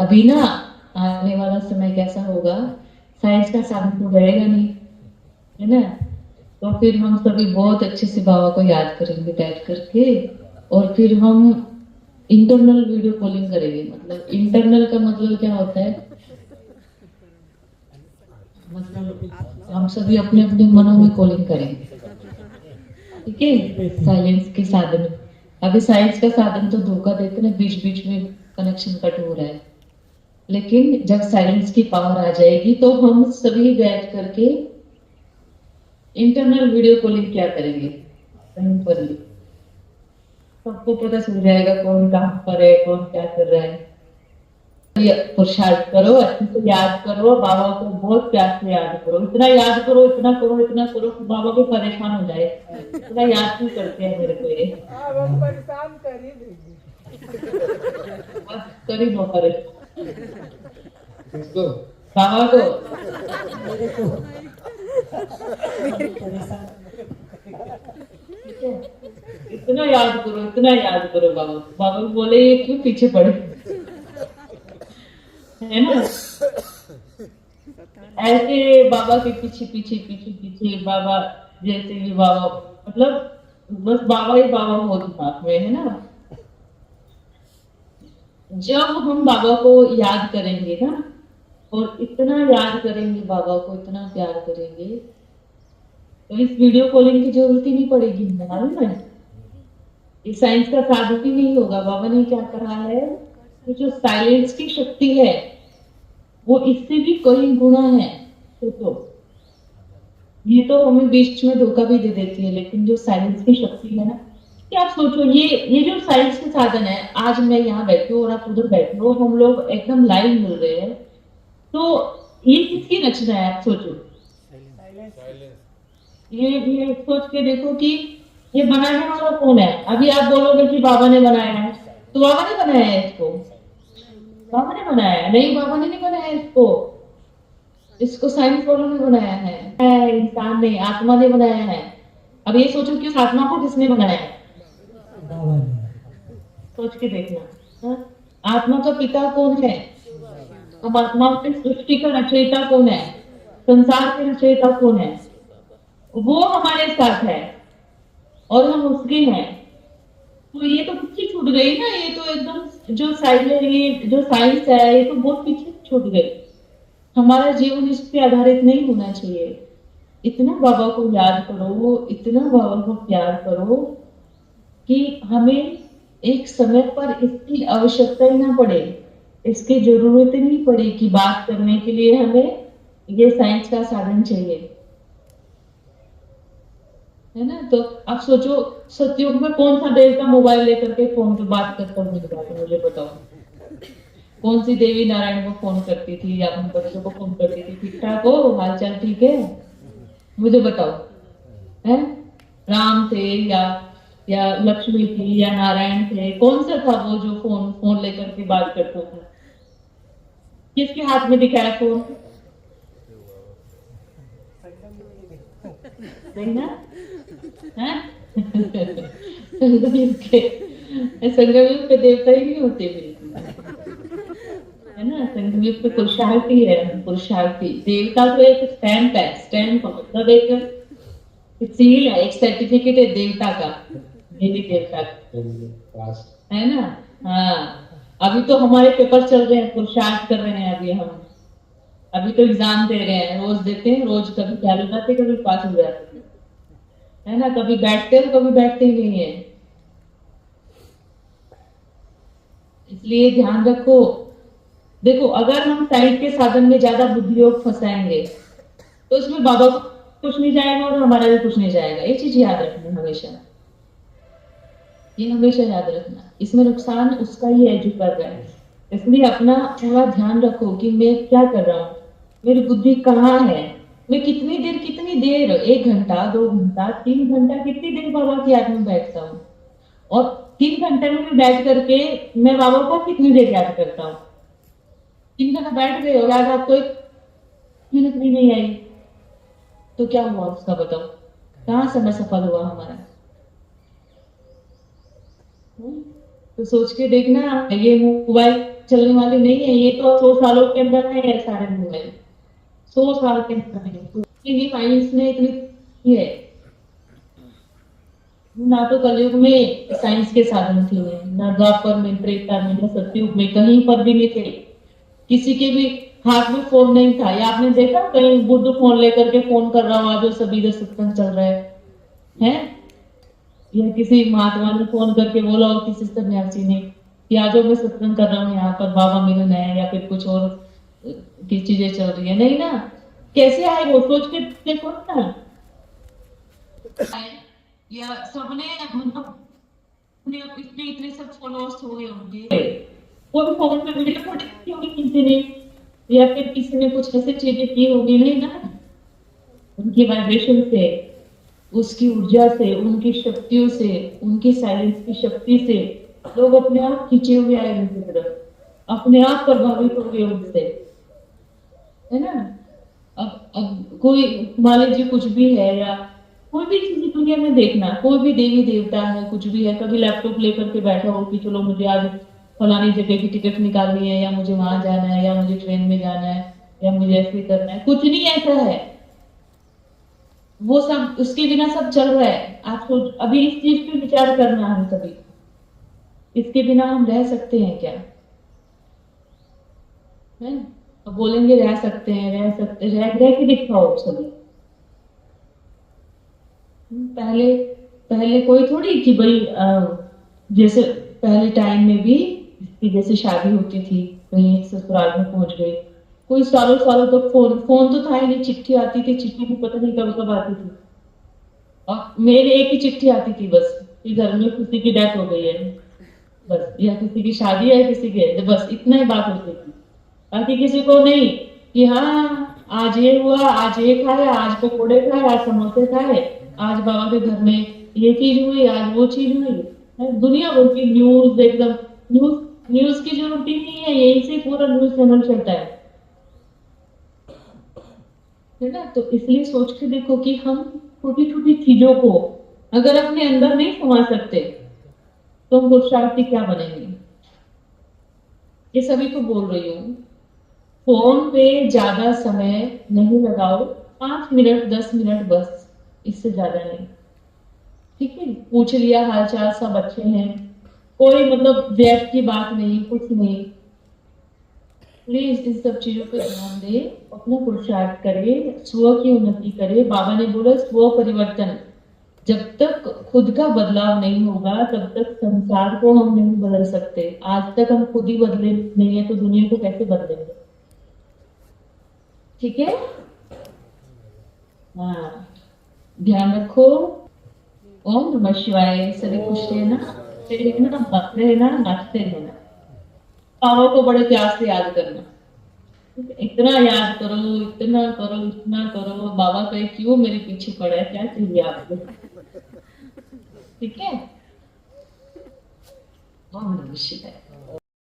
अभी ना आने वाला समय कैसा होगा, साइंस का साधन तो रहेगा नहीं, है ना। तो फिर हम सभी बहुत अच्छे से बाबा को याद करेंगे बैठ करके। और फिर हम इंटरनल वीडियो कॉलिंग करेंगे। मतलब इंटरनल का मतलब क्या होता है, मतलब हम सभी अपने अपने मनों में कॉलिंग करेंगे, ठीक है, साइलेंस के साधन। अभी साइंस का साधन तो धोखा देते ना, बीच बीच में कनेक्शन कट हो रहा है। लेकिन जब साइलेंस की पावर आ जाएगी तो हम सभी बैठ करके इंटरनल वीडियो कॉलिंग क्या करेंगे, कहीं पर भी सबको पता चल जाएगा कौन कहाँ पर है, कौन क्या कर रहा है। ये पुरुषार्थ करो, अच्छे से याद करो, बाबा को बहुत प्यार से याद करो, इतना याद करो, इतना करो, इतना करो कि बाबा भी परेशान हो जाए, इतना याद क्यों करते हैं मेरे को ये। अब हम परेशान कर ही देंगे। बस कर ही दो परेशान किसको? बाबा को। ठीक है, इतना याद करो, इतना याद करो बाबा को। बाबा भी बोले ये क्यों पीछे पड़े, है ना। ऐसे बाबा के पीछे पीछे पीछे पीछे बाबा, जैसे भी बाबा, मतलब बस बाबा ही बाबा हो दिमाग में, है ना। जब हम बाबा को याद करेंगे ना, और इतना याद करेंगे बाबा को, इतना प्यार करेंगे, तो इस वीडियो कॉलिंग की जरूरत ही नहीं पड़ेगी, मालूम है। ये साइंस का साधन ही नहीं होगा। बाबा ने क्या कहा है कि जो साइलेंस की शक्ति है वो इससे भी कई गुना है। सोचो, ये तो हमें बीच में धोखा भी दे देती है, लेकिन जो साइलेंस की शक्ति है ना, कि आप सोचो, ये जो साइंस के साधन है, आज मैं यहाँ बैठी हूँ और आप उधर बैठे हो, हम लोग एकदम लाइव मिल रहे हैं, तो ये किसकी रचना है, आप सोचो। ये सोच के देखो कि ये बनाने वाला कौन है। अभी आप बोलोगे कि बाबा ने बनाया है, तो बाबा ने बनाया है इसको, बाबा ने बनाया है? नहीं, बाबा ने नहीं बनाया इसको, इसको साइंस वालों ने बनाया है, इंसान ने, आत्मा ने बनाया है। अब ये सोचो कि उस आत्मा को किसने बनाया है, सोच के देखना। हाँ? आत्मा का पिता कौन है? अब आत्मा के सृष्टि का रचयिता कौन है? संसार के रचयिता कौन है? वो हमारे साथ है और हम उसके हैं। तो ये तो पीछे छूट गई ना, ये तो एकदम जो साइंस, ये जो साइंस है, ये तो बहुत पीछे छूट गई। हमारा जीवन इस पे आधारित नहीं होना चाहिए। इतना बाबा को याद करो, इतना बाबा को प्यार करो कि हमें एक समय पर इसकी आवश्यकता ही ना पड़े, इसकी जरूरत ही नहीं पड़े कि बात करने के लिए हमें ये साइंस का साधन चाहिए, है ना। तो आप सोचो, सतयुग में कौन सा देवता मोबाइल लेकर के फोन पे बात करता होगा, मुझे बताओ। कौन सी देवी नारायण को फोन करती थी या अपने बच्चों को फोन करती थी, ठीक ठाक हो, हाल चाल ठीक है, मुझे बताओ। है, राम थे या लक्ष्मी थी या नारायण थे, कौन सा था वो जो फोन फोन लेकर के बात करता था? किसके हाथ में दिखाया फोन? नहीं ना, है। संगमयुग के देवता ही नहीं होते बिल्कुल, है ना। संगमयुग पे पुरुषार्थी है, पुरुषार्थी। देवता तो एक स्टैंप है, स्टैंप मतलब एक सील है, एक सर्टिफिकेट है देवता का, देवी देवता का, है ना। हाँ, अभी तो हमारे पेपर चल रहे हैं, पुरुषार्थ कर रहे हैं अभी हम। अभी तो एग्जाम दे रहे हैं, रोज देते हैं, रोज कभी फेल हो जाते, कभी पास हो जाते, है ना। कभी बैठते हैं, कभी बैठते ही नहीं है। इसलिए ध्यान रखो। देखो, अगर हम साइंस के साधन में ज्यादा बुद्धि योग फंसाएंगे तो इसमें बाबा को कुछ नहीं जाएगा और हमारा भी कुछ नहीं जाएगा। ये चीज याद रखना हमेशा, ये हमेशा याद रखना। इसमें नुकसान उसका ही है जो कर रहा है। इसलिए अपना थोड़ा ध्यान रखो कि मैं क्या कर रहा हूँ, मेरी बुद्धि कहाँ है, मैं कितनी देर, 1 घंटा, 2 घंटा, 3 घंटा, कितनी देर बाबा की याद में बैठता हूँ। और 3 घंटे में भी बैठ करके मैं बाबा को कितनी देर याद करता हूँ। 3 घंटा बैठ गए और याद आपको 1 मिनट भी नहीं आई, तो क्या हुआ उसका, बताओ। कहाँ समय सफल हुआ हमारा? हम्म? तो सोच के देखना, ये मोबाइल चलने वाली नहीं है, ये तो 100 सालों के अंदर है सारे मोबाइल, 100 साल के अंदर है। तो ये साइंस ने इतनी की है ना, तो कलयुग में साइंस के साधन थे, ना द्वापर में, त्रेता में, ना सतयुग में, कहीं पर भी नहीं थे। किसी के भी हाथ में फोन नहीं था। या आपने देखा कहीं बुद्ध फोन लेकर के फोन कर रहा हुआ जो सभी का सत्संग चल रहा है? या किसी महात्मा ने फोन करके बोला हो किसी सन्यासी ने कि आज मैं सत्संग कर रहा हूँ यहाँ पर, बाबा मिलन है या फिर कुछ और की चीजें चल रही है? नहीं ना। कैसे आए वो, सोच के देखो ना। या सबने मतलब इतने इतने सब फॉलोअर्स हो गए होंगे, कोई फोन पे वीडियो फोटो की होगी किसी ने, या फिर किसी ने कुछ ऐसी चीजें की होगी, नहीं ना। उनकी वाइब्रेशन से, उसकी ऊर्जा से, उनकी शक्तियों से, उनकी साइलेंस की शक्ति से लोग अपने आप खींचे हुए आए उनकी तरफ, अपने आप प्रभावित हो गए उनसे, है ना। अब कोई मान लीजिए कुछ भी है, या कोई भी चीज दुनिया में देखना, कोई भी देवी देवता है, कुछ भी है, कभी लैपटॉप लेकर के बैठा हो कि चलो मुझे आज फलानी जगह की टिकट निकालनी है, या मुझे वहां जाना है, या मुझे ट्रेन में जाना है, या मुझे ऐसे करना है, कुछ नहीं ऐसा है। वो सब उसके बिना सब चल रहा है। आपको अभी इस चीज पे विचार करना है सभी, इसके बिना हम रह सकते हैं क्या? है तो बोलेंगे रह सकते हैं, रह के दिखाओ सभी। पहले पहले कोई थोड़ी कि भाई जैसे पहले टाइम में भी कि जैसे शादी होती थी, कहीं ससुराल में पहुंच गई, कोई सालों सालों तक फोन फोन तो था ही नहीं, चिट्ठी आती थी, चिट्ठी भी पता नहीं कब कब आती थी। और मेरे एक ही चिट्ठी आती थी बस कि घर में किसी की डेथ हो गई है, बस, या किसी की शादी है, किसी की है, बस इतना ही बात होती थी। बाकी किसी को नहीं कि हाँ आज ये हुआ, आज ये खाया, आज पकोड़े खाए, आज समोसे खाए, आज बाबा के घर में ये चीज हुई, आज वो चीज हुई। दुनिया भर की न्यूज, एकदम न्यूज, न्यूज की जरूरत ही नहीं है, यही से पूरा न्यूज चैनल चलता है ना। तो इसलिए सोच के देखो कि हम छोटी छोटी चीजों को अगर अपने अंदर नहीं समा सकते तो हम पुरुषार्थी क्या बनेंगे? ये सभी को बोल रही हूँ, फोन पे ज्यादा समय नहीं लगाओ, 5 मिनट 10 मिनट बस, इससे ज्यादा नहीं। ठीक है, पूछ लिया हालचाल, सब अच्छे हैं, कोई मतलब व्यर्थ की बात नहीं, कुछ नहीं। प्लीज इन सब चीजों पे ध्यान दे, अपना पुरुषार्थ करे, स्व की उन्नति करे। बाबा ने बोला स्व परिवर्तन, जब तक खुद का बदलाव नहीं होगा तब तक संसार को हम नहीं बदल सकते। आज तक हम खुद ही बदले नहीं है तो दुनिया को कैसे बदलेंगे? ठीक है, हाँ, ध्यान रखो। ओम नमः शिवाय। सभी खुश रहना, हंसते रहना, नाचते रहना। पापा को बड़े प्यार से याद करना, इतना याद करो, इतना करो, इतना करो, बाबा कहे क्यों मेरे पीछे पड़ा है, क्या चाहिए आपको? ठीक है, ओम नमः शिवाय।